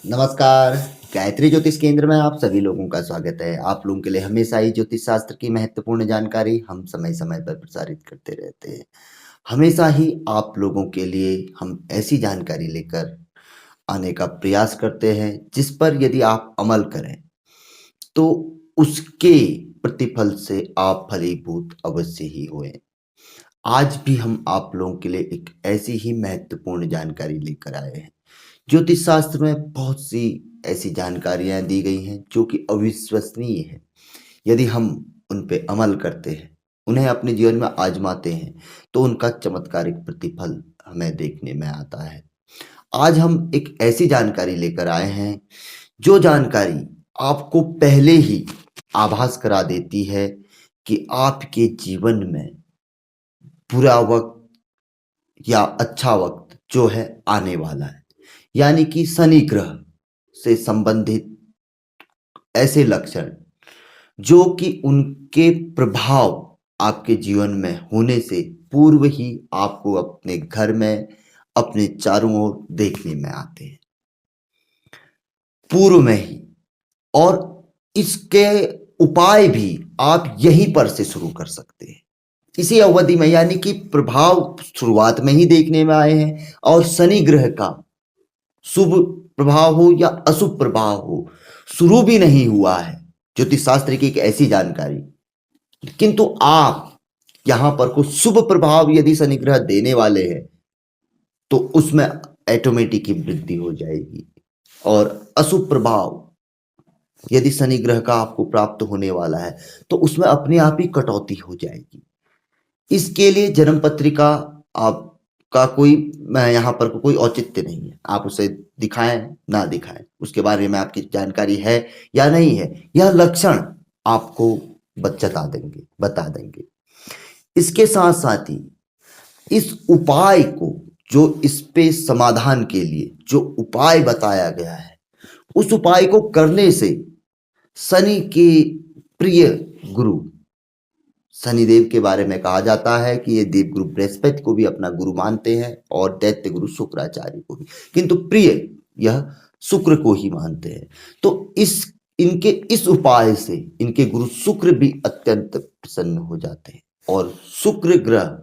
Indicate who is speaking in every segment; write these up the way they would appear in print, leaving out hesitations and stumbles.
Speaker 1: नमस्कार। गायत्री ज्योतिष केंद्र में आप सभी लोगों का स्वागत है। आप लोगों के लिए हमेशा ही ज्योतिष शास्त्र की महत्वपूर्ण जानकारी हम समय समय पर प्रसारित करते रहते हैं। हमेशा ही आप लोगों के लिए हम ऐसी जानकारी लेकर आने का प्रयास करते हैं जिस पर यदि आप अमल करें तो उसके प्रतिफल से आप फलीभूत अवश्य ही हुए। आज भी हम आप लोगों के लिए एक ऐसी ही महत्वपूर्ण जानकारी लेकर आए हैं। ज्योतिष शास्त्र में बहुत सी ऐसी जानकारियां दी गई हैं जो कि अविश्वसनीय है। यदि हम उन पे अमल करते हैं, उन्हें अपने जीवन में आजमाते हैं, तो उनका चमत्कारिक प्रतिफल हमें देखने में आता है। आज हम एक ऐसी जानकारी लेकर आए हैं जो जानकारी आपको पहले ही आभास करा देती है कि आपके जीवन में बुरा वक्त या अच्छा वक्त जो है आने वाला है। यानी कि शनि ग्रह से संबंधित ऐसे लक्षण जो कि उनके प्रभाव आपके जीवन में होने से पूर्व ही आपको अपने घर में अपने चारों ओर देखने में आते हैं, पूर्व में ही। और इसके उपाय भी आप यहीं पर से शुरू कर सकते हैं, इसी अवधि में। यानी कि प्रभाव शुरुआत में ही देखने में आए हैं और शनि ग्रह का शुभ प्रभाव हो या अशुभ प्रभाव हो, शुरू भी नहीं हुआ है ज्योतिष शास्त्र की एक ऐसी जानकारी। किंतु आप यहां पर कुछ शुभ प्रभाव यदि शनि ग्रह देने वाले हैं तो उसमें ऑटोमेटिक की वृद्धि हो जाएगी, और अशुभ प्रभाव यदि शनि ग्रह का आपको प्राप्त होने वाला है तो उसमें अपने आप ही कटौती हो जाएगी। इसके लिए जन्म पत्रिका आपका कोई, मैं यहाँ पर कोई औचित्य नहीं है। आप उसे दिखाएं ना दिखाएं, उसके बारे में आपकी जानकारी है या नहीं है, यह लक्षण आपको बता देंगे। इसके साथ साथ ही इस उपाय को, जो इस पे समाधान के लिए जो उपाय बताया गया है, उस उपाय को करने से शनि के प्रिय गुरु शनिदेव के बारे में कहा जाता है कि ये देव गुरु बृहस्पति को भी अपना गुरु मानते हैं और दैत्य गुरु शुक्राचार्य को भी, किंतु प्रिय यह शुक्र को ही मानते हैं। तो इनके इस उपाय से इनके गुरु शुक्र भी अत्यंत प्रसन्न हो जाते हैं, और शुक्र ग्रह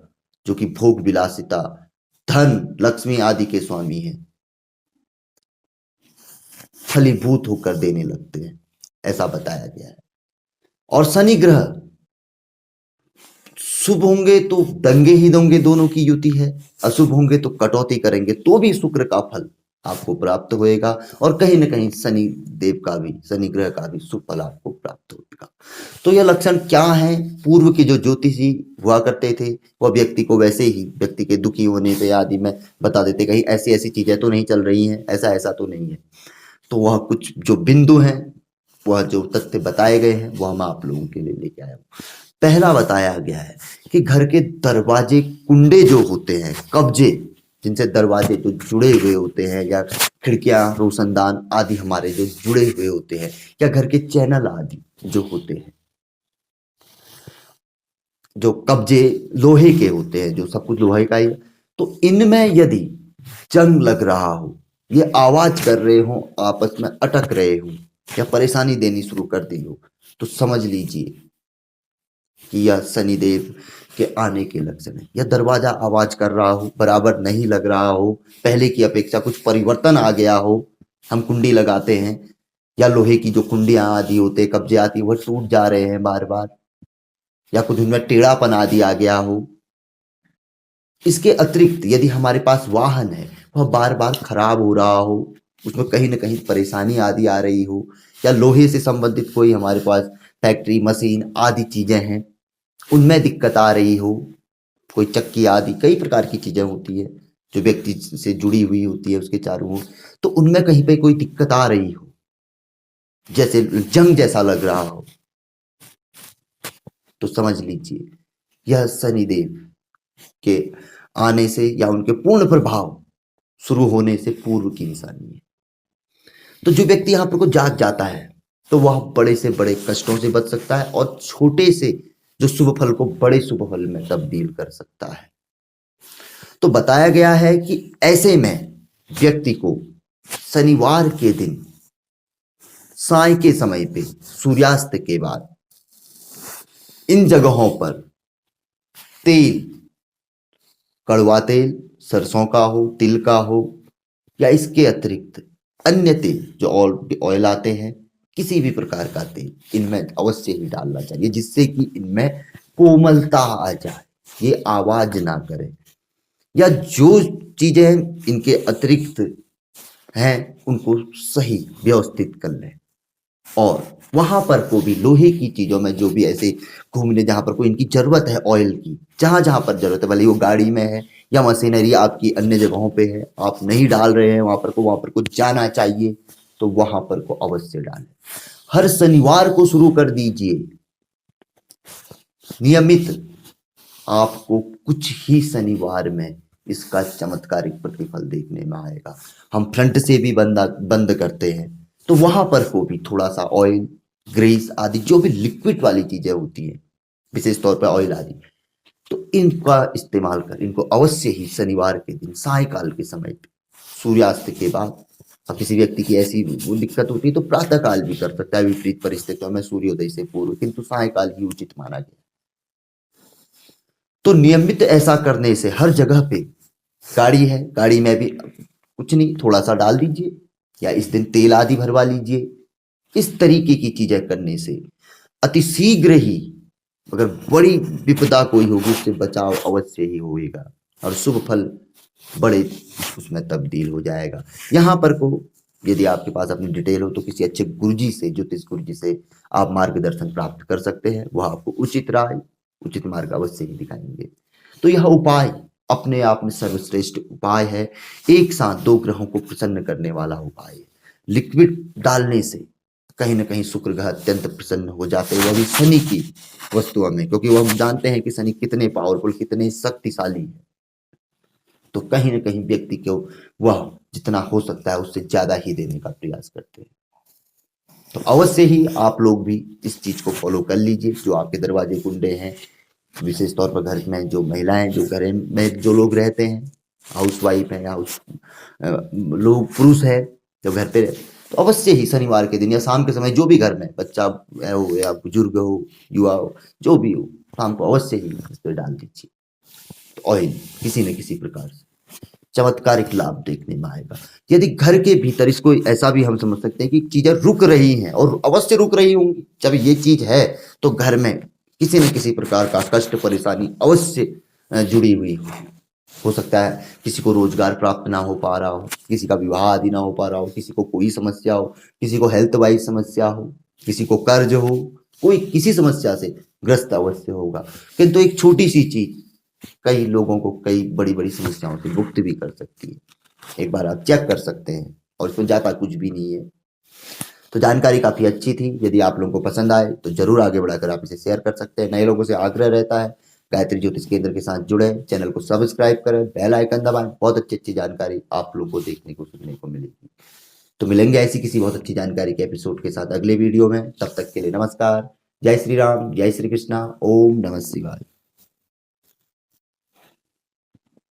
Speaker 1: जो कि भोग विलासिता, धन, लक्ष्मी आदि के स्वामी हैं, फलीभूत होकर देने लगते हैं, ऐसा बताया गया है। और शनि ग्रह शुभ होंगे तो दंगे ही दोंगे, दोनों की युति है। अशुभ होंगे तो कटौती करेंगे, तो भी शुक्र का फल आपको प्राप्त होएगा, और कहीं ना कहीं शनि देव का भी, शनि ग्रह का भी शुभ फल आपको प्राप्त होगा। तो यह लक्षण क्या है? पूर्व के जो ज्योतिषी हुआ करते थे वह व्यक्ति को वैसे ही, व्यक्ति के दुखी होने पे आदि में बता देते, कहीं ऐसी ऐसी चीजें तो नहीं चल रही हैं, ऐसा ऐसा तो नहीं है। तो वह कुछ जो बिंदु हैं, वह जो तथ्य बताए गए हैं, वह हम आप लोगों के लिए लेके आया हूँ। पहला बताया गया है कि घर के दरवाजे, कुंडे जो होते हैं, कब्जे, जिनसे दरवाजे जो जुड़े हुए होते हैं, या खिड़कियां, रोशनदान आदि हमारे जो जुड़े हुए होते हैं, या घर के चैनल आदि जो होते हैं, जो कब्जे लोहे के होते हैं, जो सब कुछ लोहे का ही, तो इनमें यदि जंग लग रहा हो, ये आवाज कर रहे हो, आपस में अटक रहे हो, या परेशानी देनी शुरू कर दी हो, तो समझ लीजिए कि यह शनिदेव के आने के लक्षण है। या दरवाजा आवाज कर रहा हो, बराबर नहीं लग रहा हो, पहले की अपेक्षा कुछ परिवर्तन आ गया हो, हम कुंडी लगाते हैं, या लोहे की जो कुंडियां आदि होते, कब्जे आती, वह टूट जा रहे हैं बार बार, या कुछ उनमें टेढ़ापन आदि आ गया हो। इसके अतिरिक्त यदि हमारे पास वाहन है, वह बार बार खराब हो रहा हो, उसमें कहीं ना कहीं परेशानी आदि आ रही हो, या लोहे से संबंधित कोई हमारे पास फैक्ट्री, मशीन आदि चीजें हैं, उनमें दिक्कत आ रही हो, कोई चक्की आदि कई प्रकार की चीजें होती है जो व्यक्ति से जुड़ी हुई होती है उसके चारों ओर, तो उनमें कहीं पे कोई दिक्कत आ रही हो, जैसे जंग जैसा लग रहा हो, तो समझ लीजिए यह शनिदेव के आने से या उनके पूर्ण प्रभाव शुरू होने से पूर्व की निशानी है। तो जो व्यक्ति यहाँ पर को जाग जाता है तो वह बड़े से बड़े कष्टों से बच सकता है, और छोटे से जो शुभ फल को बड़े शुभ फल में तब्दील कर सकता है। तो बताया गया है कि ऐसे में व्यक्ति को शनिवार के दिन साय के समय पे सूर्यास्त के बाद इन जगहों पर तेल, कड़वा तेल, सरसों का हो, तिल का हो, या इसके अतिरिक्त अन्य तेल जो ऑयल आते हैं, किसी भी प्रकार का तेल इनमें अवश्य ही डालना चाहिए, जिससे कि इनमें कोमलता आ जाए, ये आवाज ना करे, या जो चीजें इनके अतिरिक्त हैं उनको सही व्यवस्थित कर लें। और वहां पर को भी लोहे की चीजों में जो भी ऐसे घूमने जहां पर कोई इनकी जरूरत है ऑयल की, जहां जहां पर जरूरत है, भले वो गाड़ी में है या मशीनरी आपकी अन्य जगहों पे है, आप नहीं डाल रहे हैं वहां पर को जाना चाहिए, तो वहां पर को अवश्य डालें। हर शनिवार को शुरू कर दीजिए नियमित, आपको कुछ ही शनिवार में इसका चमत्कारिक प्रतिफल देखने में आएगा। हम फ्रंट से भी बंद करते हैं, तो वहां पर को भी थोड़ा सा ऑयल, ग्रीस आदि जो भी लिक्विड वाली चीजें होती हैं, विशेष तौर पर ऑयल आदि, तो इनका इस्तेमाल कर इनको अवश्य ही शनिवार के दिन सायकाल के समय पे सूर्यास्त के बाद, और किसी व्यक्ति की ऐसी वो दिक्कत होती है तो प्रातः काल भी कर सकता है विपरीत परिस्थितियों में सूर्योदय से पूर्व, किंतु सायकाल ही उचित माना गया। तो नियमित ऐसा करने से हर जगह पे गाड़ी है, गाड़ी में भी कुछ नहीं, थोड़ा सा डाल दीजिए, या इस दिन तेल आदि भरवा लीजिए। इस तरीके की चीजें करने से अति शीघ्र ही, अगर बड़ी विपदा कोई होगी, उससे बचाव अवश्य ही होएगा और शुभ फल बड़े उसमें तब्दील हो जाएगा। यहाँ पर को यदि आपके पास अपनी डिटेल हो तो किसी अच्छे गुरुजी से, ज्योतिष गुरुजी से आप मार्गदर्शन प्राप्त कर सकते हैं, वह आपको उचित राय, उचित मार्ग अवश्य ही दिखाएंगे। तो यह उपाय अपने आप में सर्वश्रेष्ठ उपाय है, एक साथ दो ग्रहों को प्रसन्न करने वाला उपाय है। लिक्विड डालने से कहीं ना कहीं शुक्र ग्रह अत्यंत प्रसन्न हो जाते हैं, वह भी शनि की वस्तुओं में, क्योंकि वह हम जानते हैं कि शनि कितने पावरफुल, कितने शक्तिशाली है। तो कहीं ना कहीं व्यक्ति को वह जितना हो सकता है उससे ज्यादा ही देने का प्रयास करते हैं। तो अवश्य ही आप लोग भी इस चीज को फॉलो कर लीजिए। जो आपके दरवाजे कुंडे हैं, विशेष तौर पर घर में जो महिलाएं, जो घर में जो लोग रहते हैं, हाउस वाइफ है, हाउस लोग पुरुष है जो घर पे, तो अवश्य ही शनिवार के दिन या शाम के समय जो भी घर में बच्चा हो या बुजुर्ग हो, युवा हो, जो भी हो, शाम को अवश्य ही इस पर डाल दीजिए ऑयल, किसी न किसी प्रकार से चमत्कारिक लाभ देखने में आएगा। यदि घर के भीतर, इसको ऐसा भी हम समझ सकते हैं कि चीजें रुक रही हैं और अवश्य रुक रही होंगी, जब ये चीज है तो घर में किसी न किसी प्रकार का कष्ट परेशानी अवश्य जुड़ी हुई हो सकता है। किसी को रोजगार प्राप्त ना हो पा रहा हो, किसी का विवाह आदि ना हो पा रहा हो, किसी को कोई समस्या हो, किसी को हेल्थ वाइज समस्या हो, किसी को कर्ज हो, कोई किसी समस्या से ग्रस्त अवश्य होगा। किंतु एक छोटी सी चीज कई लोगों को कई बड़ी बड़ी समस्याओं से मुक्त भी कर सकती है। एक बार आप चेक कर सकते हैं, और इसमें जाता कुछ भी नहीं है। तो जानकारी काफी अच्छी थी, यदि आप लोगों को पसंद आए तो जरूर आगे बढ़ाकर आप इसे शेयर कर सकते हैं। नए लोगों से आग्रह रहता है गायत्री ज्योतिष केंद्र के साथ जुड़े, चैनल को सब्सक्राइब करें, बेल आइकन दबाएं, बहुत अच्छी अच्छी जानकारी आप लोगों को देखने को सुनने को मिलेगी। तो मिलेंगे ऐसी किसी बहुत अच्छी जानकारी के एपिसोड के साथ अगले वीडियो में। तब तक के लिए नमस्कार, जय श्री राम, जय श्री कृष्णा, ओम नमः शिवाय।